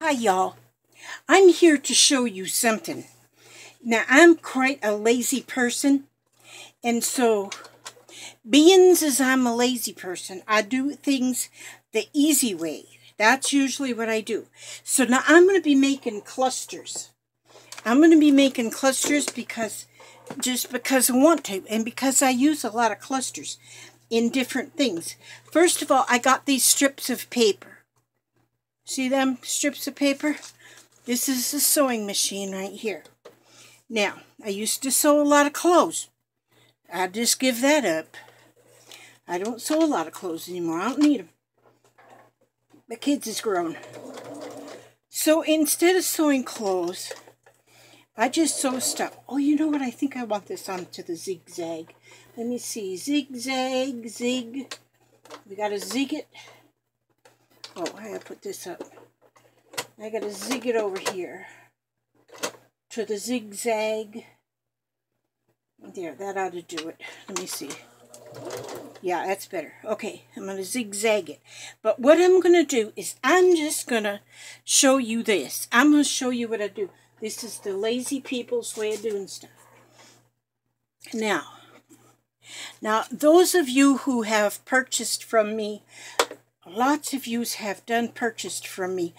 Hi y'all, I'm here to show you something. Now I'm quite a lazy person, and so being as I'm a lazy person, I do things the easy way. That's usually what I do. So now I'm going to be making clusters. I'm going to be making clusters because I want to, and because I use a lot of clusters in different things. First of all, I got these strips of paper. See them strips of paper? This is a sewing machine right here. Now, I used to sew a lot of clothes. I just give that up. I don't sew a lot of clothes anymore. I don't need them. The kids is grown. So instead of sewing clothes, I just sew stuff. Oh, you know what? I think I want this onto the zigzag. Let me see. Zigzag, zig. We got to zig it. Oh, I gotta put this up. I gotta zig it over here to the zigzag. There, that ought to do it. Let me see. Yeah, that's better. Okay, I'm gonna zigzag it. But what I'm gonna do is I'm just gonna show you this. I'm gonna show you what I do. This is the lazy people's way of doing stuff. Now, those of you who have purchased from me, lots of you have purchased from me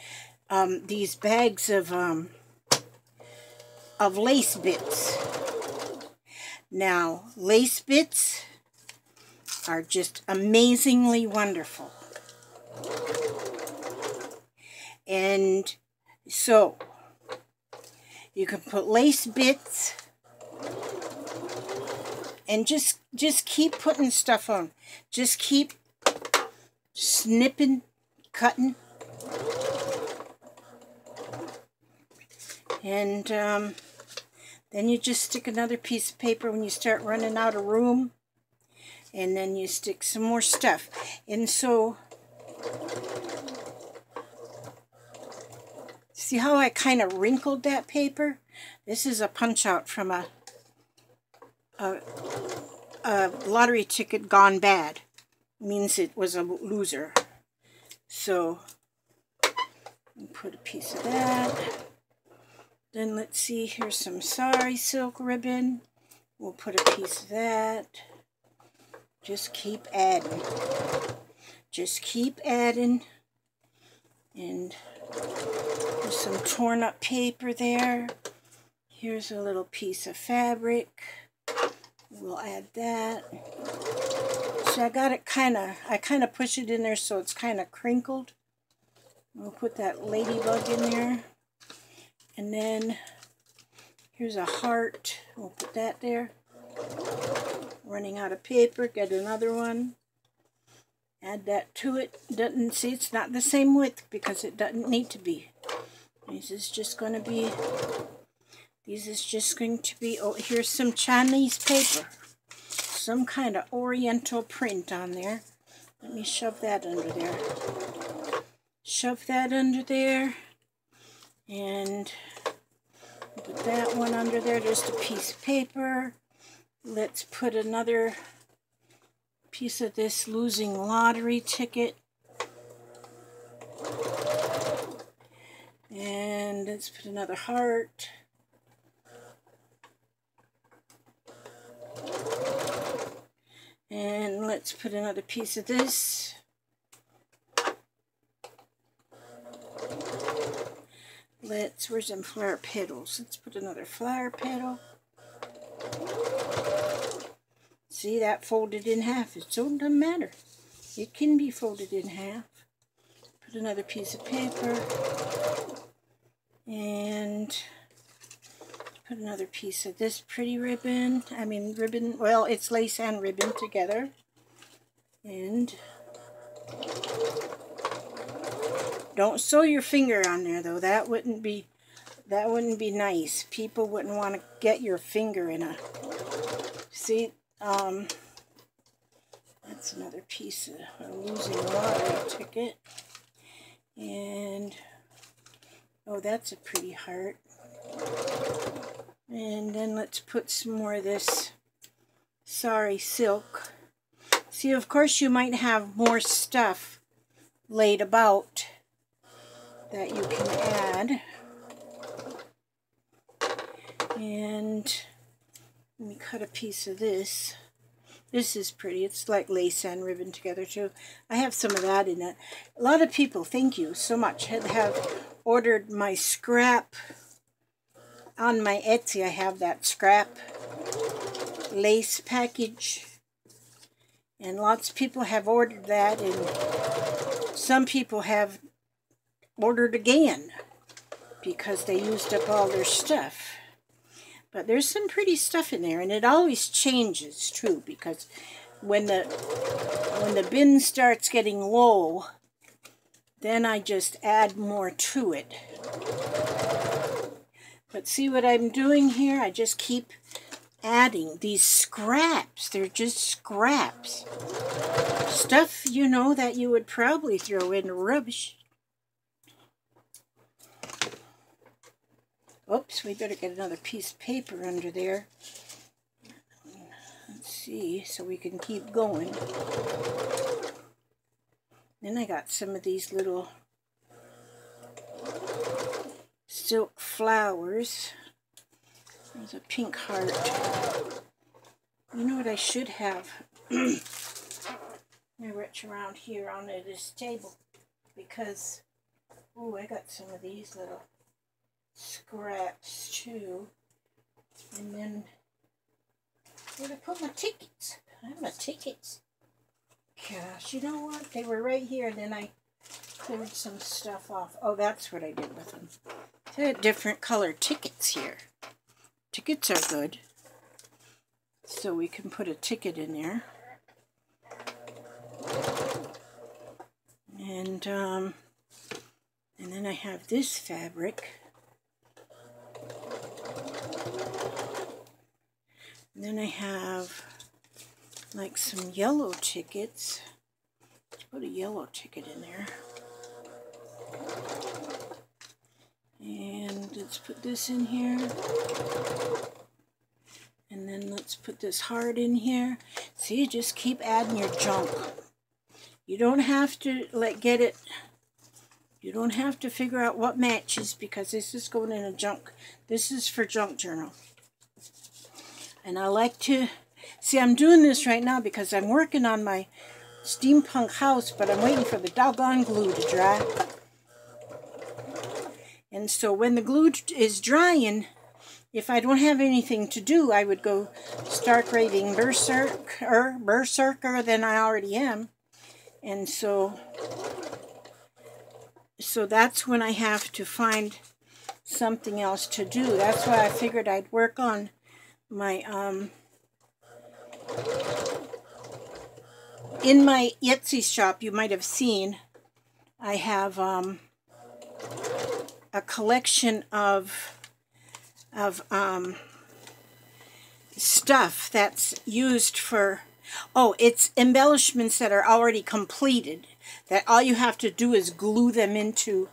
these bags of lace bits. Now, lace bits are just amazingly wonderful. And so, you can put lace bits and just keep putting stuff on. Just keep snipping, cutting, and then you just stick another piece of paper when you start running out of room, and then you stick some more stuff. And so, see how I kind of wrinkled that paper? This is a punch out from a lottery ticket gone bad. Means it was a loser. So, put a piece of that. Then let's see, here's some sari silk ribbon. We'll put a piece of that. Just keep adding. Just keep adding. And there's some torn up paper there. Here's a little piece of fabric. We'll add that. So I got it I kind of push it in there so it's kind of crinkled. We'll put that ladybug in there. And then here's a heart. We'll put that there. Running out of paper, get another one. Add that to it. See, it's not the same width because it doesn't need to be. This is just going to be, oh, here's some Chinese paper. Some kind of oriental print on there. Let me shove that under there. Shove that under there. And put that one under there. Just a piece of paper. Let's put another piece of this losing lottery ticket. And let's put another heart. And let's put another piece of this. Where's them flower petals? Let's put another flower petal. See, that folded in half. It doesn't matter. It can be folded in half. Put another piece of paper. And put another piece of this pretty ribbon. Ribbon. Well, it's lace and ribbon together. And don't sew your finger on there, though. That wouldn't be nice. People wouldn't want to get your finger in a. See, that's another piece of a losing lottery ticket. And oh, that's a pretty heart. And then let's put some more of this sari silk. See, of course, you might have more stuff laid about that you can add. And let me cut a piece of this. This is pretty. It's like lace and ribbon together too. I have some of that in it. A lot of people, thank you so much, have ordered my scrap on my Etsy. I have that scrap lace package. And lots of people have ordered that, and some people have ordered again because they used up all their stuff. But there's some pretty stuff in there, and it always changes too, because when the bin starts getting low, then I just add more to it. But see what I'm doing here? I just keep adding these scraps. They're just scraps. Stuff, you know, that you would probably throw in rubbish. Oops, we better get another piece of paper under there. Let's see, so we can keep going. Then I got some of these little silk flowers. There's a pink heart. You know what I should have? I reach around here on this table because, oh, I got some of these little scraps too. And then where'd I put my tickets? I have my tickets. Gosh, you know what? They were right here, and then I cleared some stuff off. Oh, that's what I did with them. They had different colored tickets here. Tickets are good. So we can put a ticket in there. And then I have this fabric. And then I have like some yellow tickets. Let's put a yellow ticket in there. And let's put this in here. And then let's put this heart in here. See, just keep adding your junk. You don't have to get it. You don't have to figure out what matches, because this is going in a junk. This is for junk journal. And I like to, see, I'm doing this right now because I'm working on my steampunk house, but I'm waiting for the doggone glue to dry. And so when the glue is drying, if I don't have anything to do, I would go start raving berserker than I already am. And so that's when I have to find something else to do. That's why I figured I'd work on my, in my Etsy shop, you might have seen, I have a collection of stuff that's used for, it's embellishments that are already completed, that all you have to do is glue them into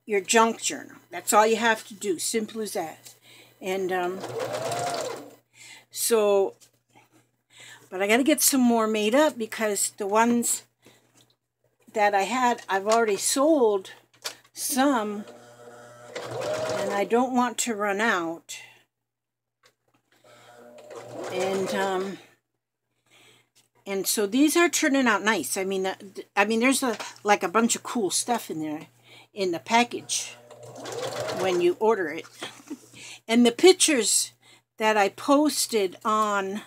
your junk journal. That's all you have to do, simple as that. And but I got to get some more made up, because the ones that I had, I've already sold some, and I don't want to run out. And so these are turning out nice. I mean, there's like a bunch of cool stuff in there in the package when you order it. And the pictures that I posted on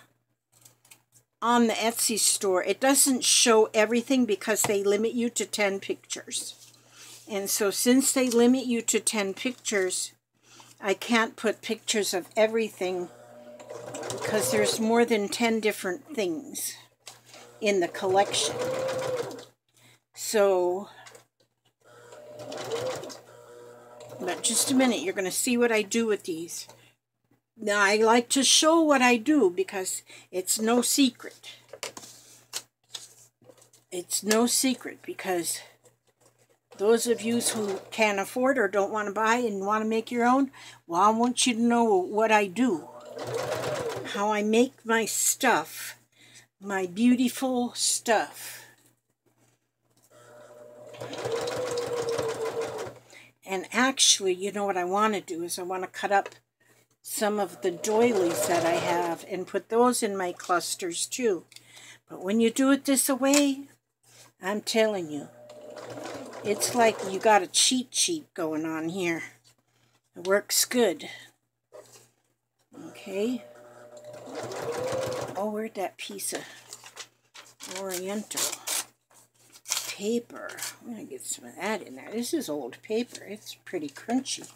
the Etsy store, it doesn't show everything because they limit you to 10 pictures. And so since they limit you to 10 pictures, I can't put pictures of everything because there's more than 10 different things in the collection. So, but just a minute, you're going to see what I do with these. Now, I like to show what I do because it's no secret. It's no secret, because those of you who can't afford or don't want to buy and want to make your own, well, I want you to know what I do. How I make my stuff. My beautiful stuff. actually, you know what I want to do is I want to cut up some of the doilies that I have and put those in my clusters too. But when you do it this way, I'm telling you, it's like you got a cheat sheet going on here. It works good. Okay. Oh, where'd that piece of Oriental paper? I'm going to get some of that in there. This is old paper. It's pretty crunchy.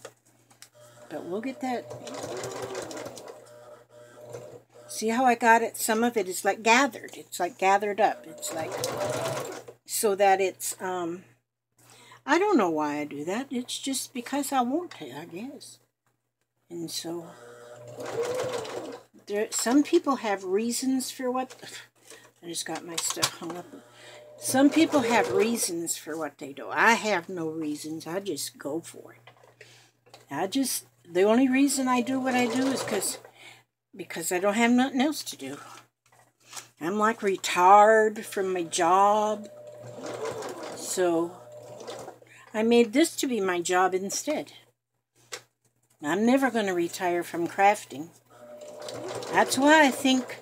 But we'll get that. See how I got it? Some of it is like gathered. It's like gathered up. It's like, so that it's, I don't know why I do that. It's just because I want to, I guess. And so, some people have reasons for what, I just got my stuff hung up. Some people have reasons for what they do. I have no reasons. I just go for it. The only reason I do what I do is because I don't have nothing else to do. I'm like retired from my job. So I made this to be my job instead. I'm never going to retire from crafting. That's why I think,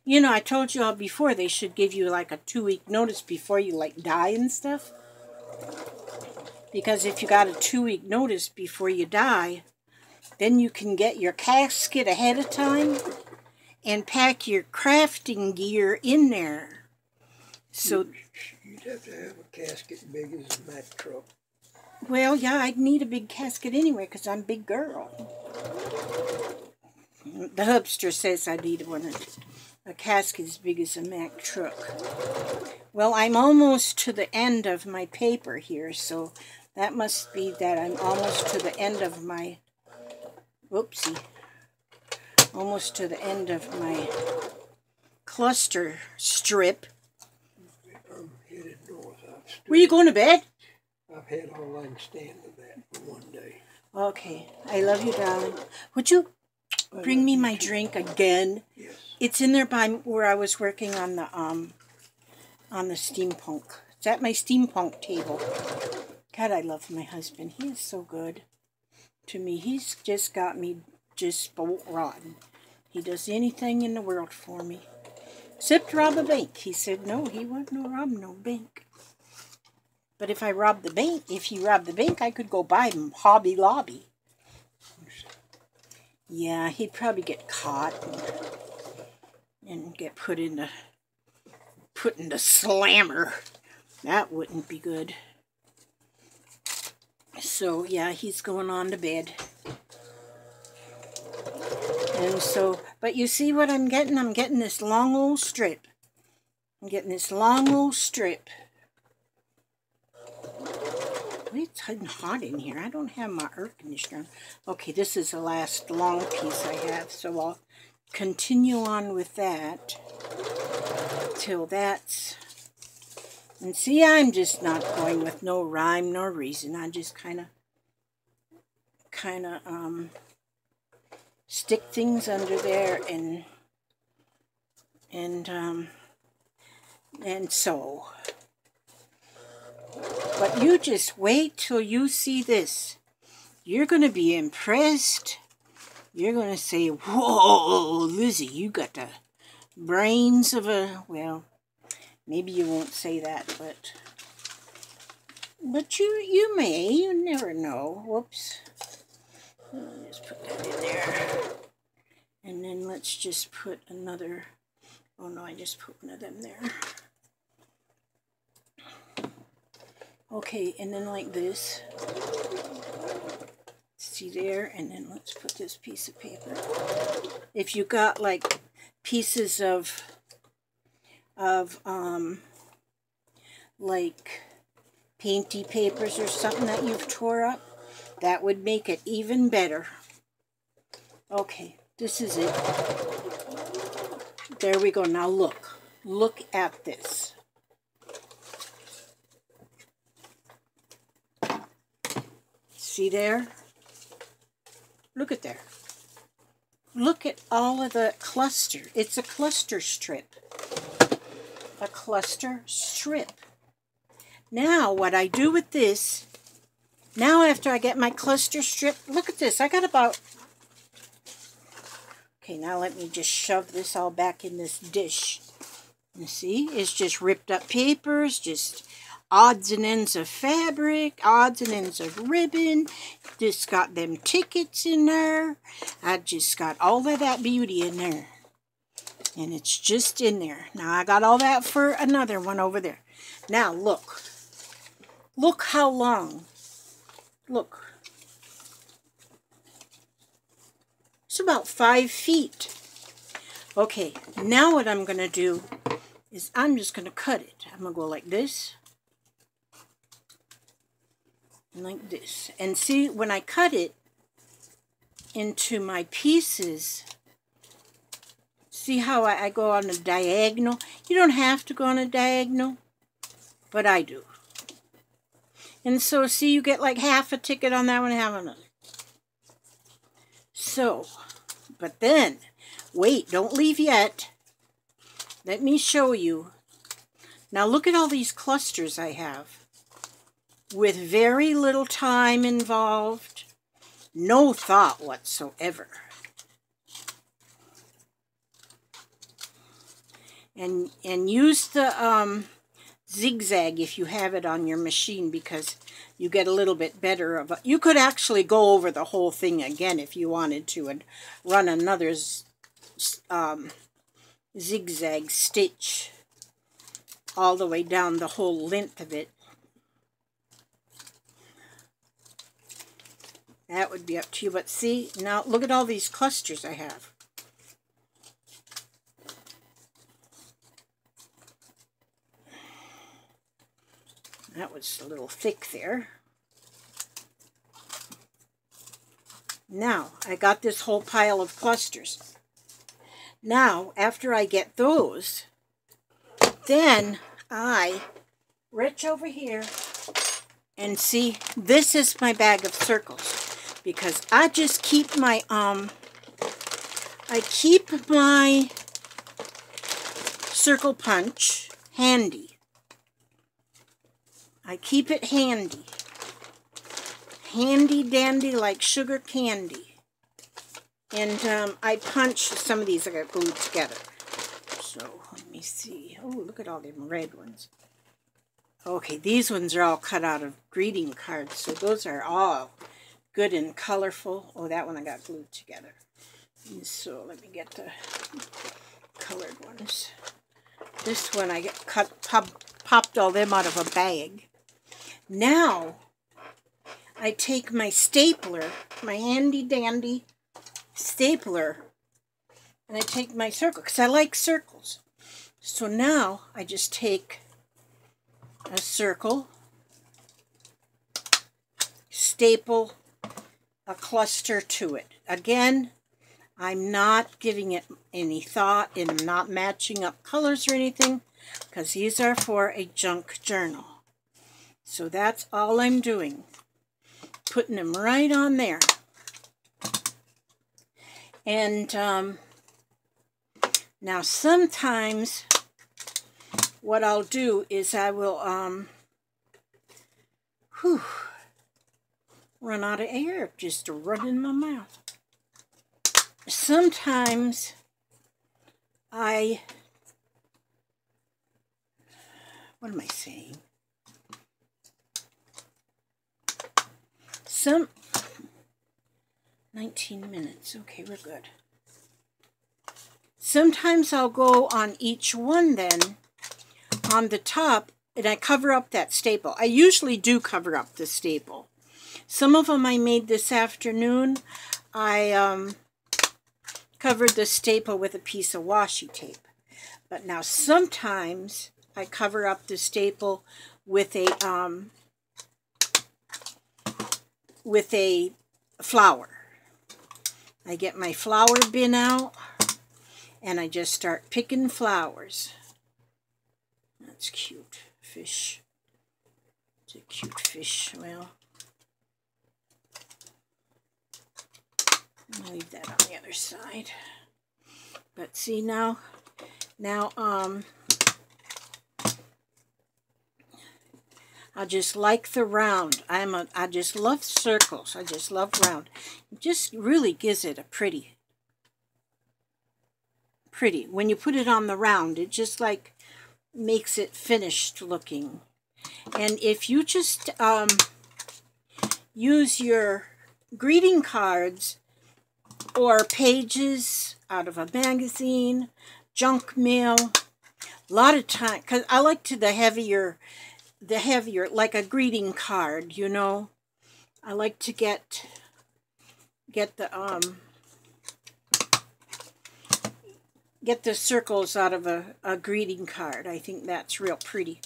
you know, I told you all before they should give you like a 2-week notice before you like die and stuff. Because if you got a 2-week notice before you die, then you can get your casket ahead of time and pack your crafting gear in there. So you'd have to have a casket big as a Mack truck. Well, yeah, I'd need a big casket anyway because I'm a big girl. The hubster says I need a casket as big as a Mack truck. Well, I'm almost to the end of my paper here, so that must be that I'm almost to the end of my, whoopsie, almost to the end of my cluster strip. I'm headed north. Were you going to bed? I've had all I can stand of that for one day. Okay. I love you, darling. Would you bring me my drink again? Yes. It's in there by where I was working on the steampunk. It's at my steampunk table. God, I love my husband. He is so good to me. He's just got me just spoiled rotten. He does anything in the world for me. Except rob a bank. He said, no, he wasn't no rob no bank. But if he robbed the bank, I could go buy him Hobby Lobby. Yeah, he'd probably get caught and get put in the slammer. That wouldn't be good. So, yeah, he's going on to bed. And so, but you see what I'm getting? I'm getting this long old strip. I'm getting this long old strip. It's hot in here. I don't have my air conditioner. Okay, this is the last long piece I have, so I'll continue on with that till that's... And see, I'm just not going with no rhyme nor reason. I just kind of stick things under there and so. But you just wait till you see this. You're going to be impressed. You're going to say, whoa, Lizzie, you got the brains of a, well, maybe you won't say that, but you may. You never know. Whoops. Let me just put that in there. And then let's just put another, oh no, I just put one of them there. Okay, and then like this. See there? And then let's put this piece of paper. If you got like pieces of like painty papers or something that you've tore up, that would make it even better. Okay, this is it. There we go. Now look. Look at this. See there? Look at there. Look at all of the cluster. It's a cluster strip. A cluster strip. Now, what I do with this, Now after I get my cluster strip, look at this. I got about... Okay, now let me just shove this all back in this dish. You see, it's just ripped up papers, just odds and ends of fabric, odds and ends of ribbon. Just got them tickets in there. I just got all of that beauty in there. And it's just in there. Now I got all that for another one over there. Now look. Look how long. Look. It's about 5 feet. Okay, now what I'm going to do is I'm just going to cut it. I'm going to go like this. And like this. And see, when I cut it into my pieces, see how I go on a diagonal? You don't have to go on a diagonal, but I do. And so, see, you get like half a ticket on that one, half another. So, but then, wait, don't leave yet. Let me show you. Now look at all these clusters I have. With very little time involved. No thought whatsoever. And use the zigzag if you have it on your machine, because you get a little bit better of it. You could actually go over the whole thing again if you wanted to and run another zigzag stitch all the way down the whole length of it. That would be up to you. But see, now look at all these clusters I have. That was a little thick there. Now, I got this whole pile of clusters. Now, after I get those, then I reach over here and see, this is my bag of circles. Because I just keep my, circle punch handy. I keep it handy. Handy dandy like sugar candy. And I punch some of these I got glued together. So let me see. Oh, look at all them red ones. Okay, these ones are all cut out of greeting cards. So those are all good and colorful. Oh, that one I got glued together. And so let me get the colored ones. This one I get popped all them out of a bag. Now, I take my stapler, my handy dandy stapler, and I take my circle, because I like circles. So now, I just take a circle, staple a cluster to it. Again, I'm not giving it any thought and not matching up colors or anything, because these are for a junk journal. So that's all I'm doing. Putting them right on there. And now sometimes what I'll do is I will run out of air just to run in my mouth. Sometimes what am I saying? 19 minutes. Okay, we're good. Sometimes I'll go on each one then, on the top, and I cover up that staple. I usually do cover up the staple. Some of them I made this afternoon. I covered the staple with a piece of washi tape. But now sometimes I cover up the staple with a flower. I get my flower bin out and I just start picking flowers. That's cute. Fish. It's a cute fish. Well, I'll leave that on the other side. But see now I just like the round. I just love circles. I just love round. It just really gives it a pretty. When you put it on the round, it just like makes it finished looking. And if you just use your greeting cards or pages out of a magazine, junk mail, a lot of time, because I like to the heavier, like a greeting card, you know. I like to get the circles out of a greeting card. I think that's real pretty,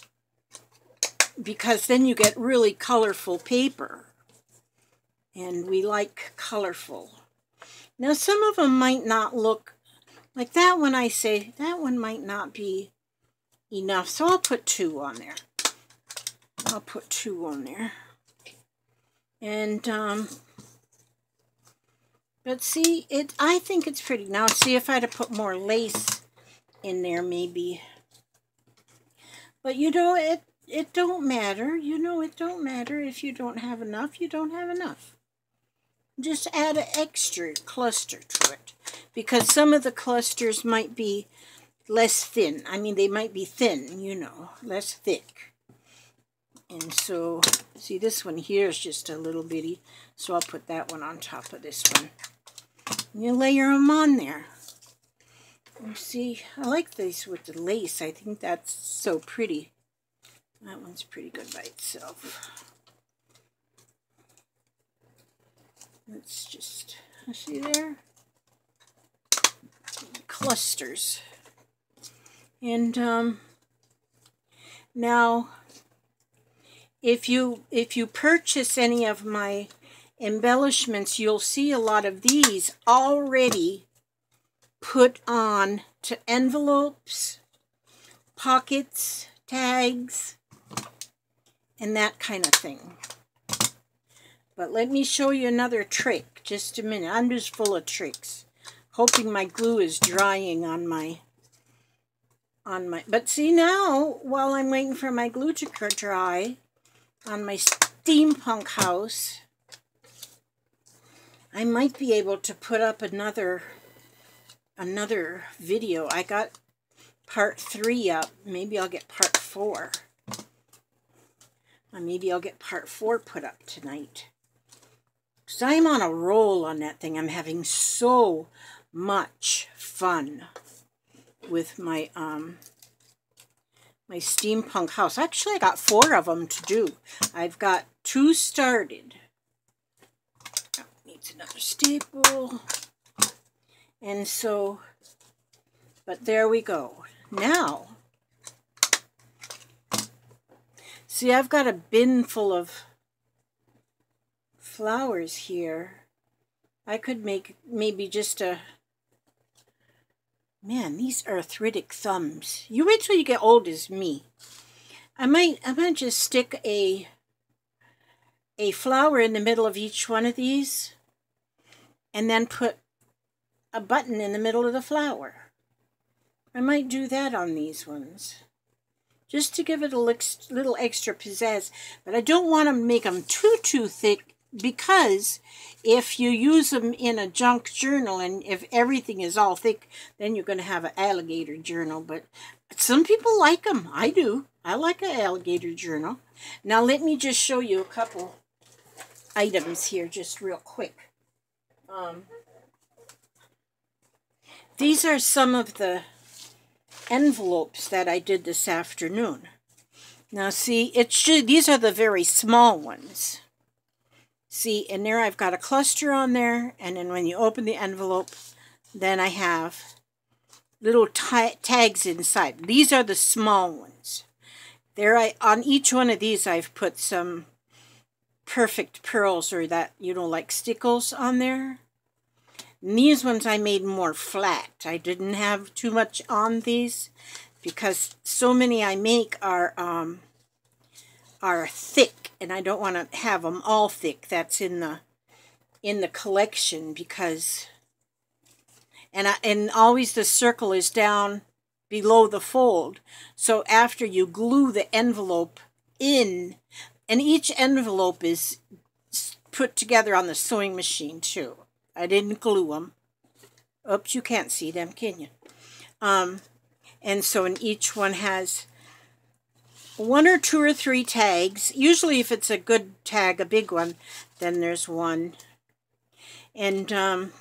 because then you get really colorful paper, and we like colorful. Now some of them might not look like that one. I say that one might not be enough, so I'll put 2 on there. I'll put 2 on there. And but see, I think it's pretty. Now see if I'd have put more lace in there maybe. But you know, it don't matter. You know, it don't matter. If you don't have enough, you don't have enough. Just add an extra cluster to it, because some of the clusters might be less thin. I mean, they might be thin, you know, less thick. And so, see, this one here is just a little bitty, so I'll put that one on top of this one. And you layer them on there. You see, I like these with the lace. I think that's so pretty. That one's pretty good by itself. Let's just, see there? Clusters. And now, if you purchase any of my embellishments, you'll see a lot of these already put on to envelopes, pockets, tags, and that kind of thing. But let me show you another trick. Just a minute. I'm just full of tricks. Hoping my glue is drying on my... But see now, while I'm waiting for my glue to dry on my steampunk house, I might be able to put up another video. I got part 3 up. Maybe I'll get part 4. Or maybe I'll get part 4 put up tonight. Because I'm on a roll on that thing. I'm having so much fun with my my steampunk house. Actually, I got 4 of them to do. I've got 2 started. Oh, needs another staple. And so, but there we go. Now, see, I've got a bin full of flowers here. I could make maybe just a... Man, these arthritic thumbs. You wait till you get old as me. I might just stick a flower in the middle of each one of these, and then put a button in the middle of the flower. I might do that on these ones, just to give it a little extra pizzazz. But I don't want to make them too thick, because if you use them in a junk journal, and if everything is all thick, then you're going to have an alligator journal. But some people like them. I do. I like an alligator journal. Now let me just show you a couple items here just real quick. These are some of the envelopes that I did this afternoon. Now see, these are the very small ones. See, and there I've got a cluster on there, and then when you open the envelope, then I have little tags inside. These are the small ones. On each one of these I've put some perfect pearls, or that, you know, like stickles on there. And these ones I made more flat. I didn't have too much on these, because so many I make are thick, and I don't want to have them all thick. That's in the collection, because and always the circle is down below the fold. So after you glue the envelope in, and each envelope is put together on the sewing machine too. I didn't glue them. Oops, you can't see them, can you? And so in each one has 1 or 2 or 3 tags. Usually if it's a good tag, a big one, then there's one. And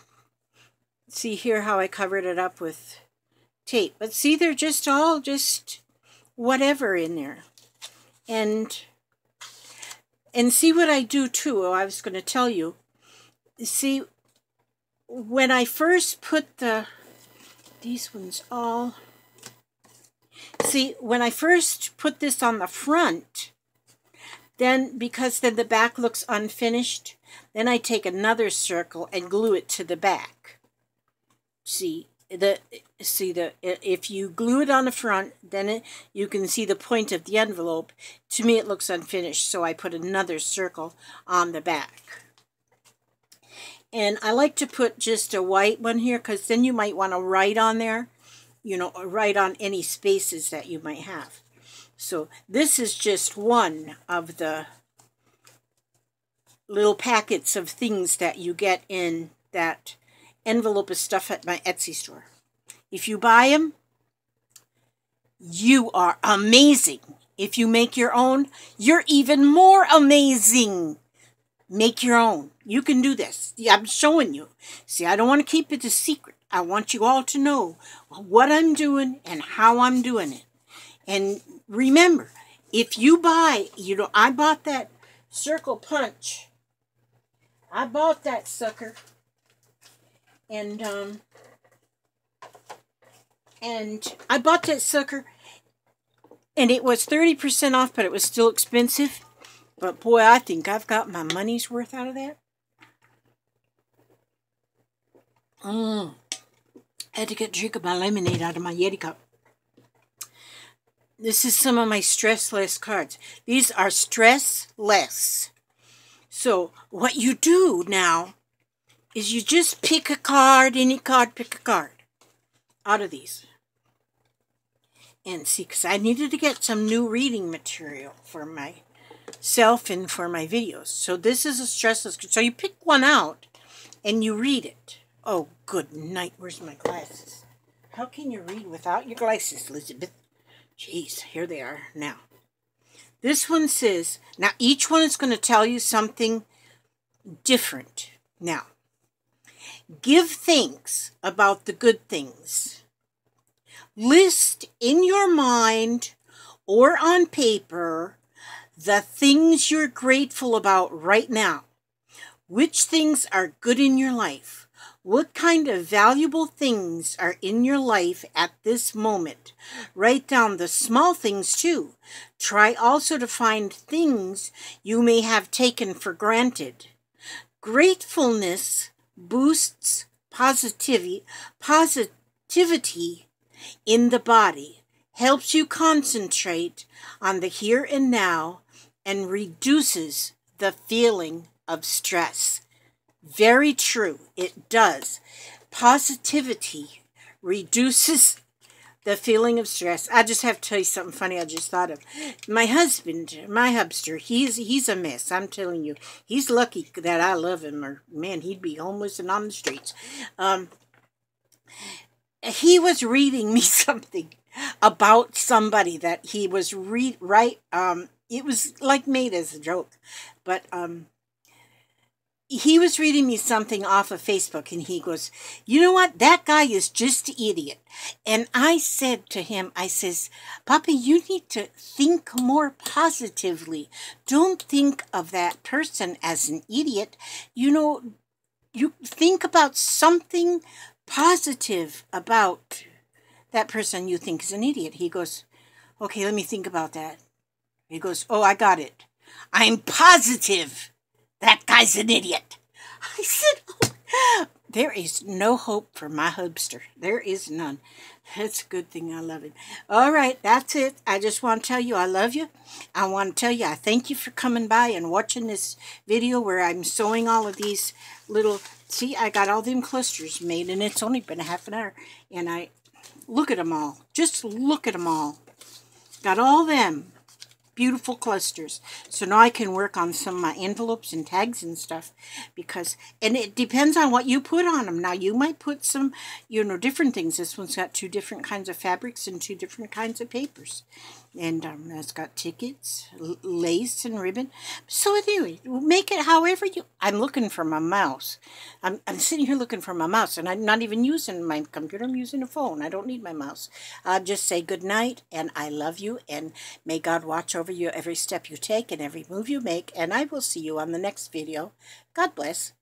see here how I covered it up with tape. But see, they're just all just whatever in there. And see what I do too. I was going to tell you. See, when I first put these ones all... See, when I first put this on the front, then, because then the back looks unfinished, then I take another circle and glue it to the back. See, if you glue it on the front, then you can see the point of the envelope. To me, it looks unfinished, so I put another circle on the back. And I like to put just a white one here, because then you might want to write on there. You know, write on any spaces that you might have. So this is just one of the little packets of things that you get in that envelope of stuff at my Etsy store. If you buy them, you are amazing. If you make your own, you're even more amazing. Make your own. You can do this. I'm showing you. See, I don't want to keep it a secret. I want you all to know what I'm doing and how I'm doing it. And remember, if you buy, you know, I bought that circle punch. I bought that sucker. And I bought that sucker. And it was 30% off, but it was still expensive. But boy, I think I've got my money's worth out of that. I had to get a drink of my lemonade out of my Yeti cup. This is some of my stressless cards. These are stressless. So what you do now is you just pick a card, any card, pick a card out of these. And see, because I needed to get some new reading material for myself and for my videos. So this is a stressless card. So you pick one out and you read it. Oh, good night. Where's my glasses? How can you read without your glasses, Elizabeth? Jeez, here they are now. This one says, now each one is going to tell you something different. Now, give thanks about the good things. List in your mind or on paper the things you're grateful about right now. Which things are good in your life? What kind of valuable things are in your life at this moment? Write down the small things too. Try also to find things you may have taken for granted. Gratefulness boosts positivity in the body, helps you concentrate on the here and now, and reduces the feeling of stress. Very true. It does. Positivity reduces the feeling of stress. I just have to tell you something funny I just thought of. My husband, my hubster, he's a mess. I'm telling you. He's lucky that I love him, or man, he'd be homeless and on the streets. He was reading me something about somebody that he was it was like made as a joke, but he was reading me something off of Facebook, and he goes, you know what? That guy is just an idiot. And I said to him, I says, Papa, you need to think more positively. Don't think of that person as an idiot. You know, you think about something positive about that person you think is an idiot. He goes, okay, let me think about that. He goes, oh, I got it. I'm positive that guy's an idiot. I said, oh, there is no hope for my hubster. There is none. It's a good thing I love him. All right, that's it. I just want to tell you I love you. I want to tell you I thank you for coming by and watching this video where I'm sewing all of these little... See, I got all them clusters made, and it's only been a half an hour. And I... Look at them all. Just look at them all. Got all them. beautiful clusters. So now I can work on some of my envelopes and tags and stuff, because, and it depends on what you put on them. Now you might put some, you know, different things. This one's got 2 different kinds of fabrics and 2 different kinds of papers. And it's got tickets, lace, and ribbon. So anyway, make it however you... I'm looking for my mouse. I'm sitting here looking for my mouse, and I'm not even using my computer. I'm using a phone. I don't need my mouse. I'll just say good night, and I love you, and may God watch over you every step you take and every move you make, and I will see you on the next video. God bless.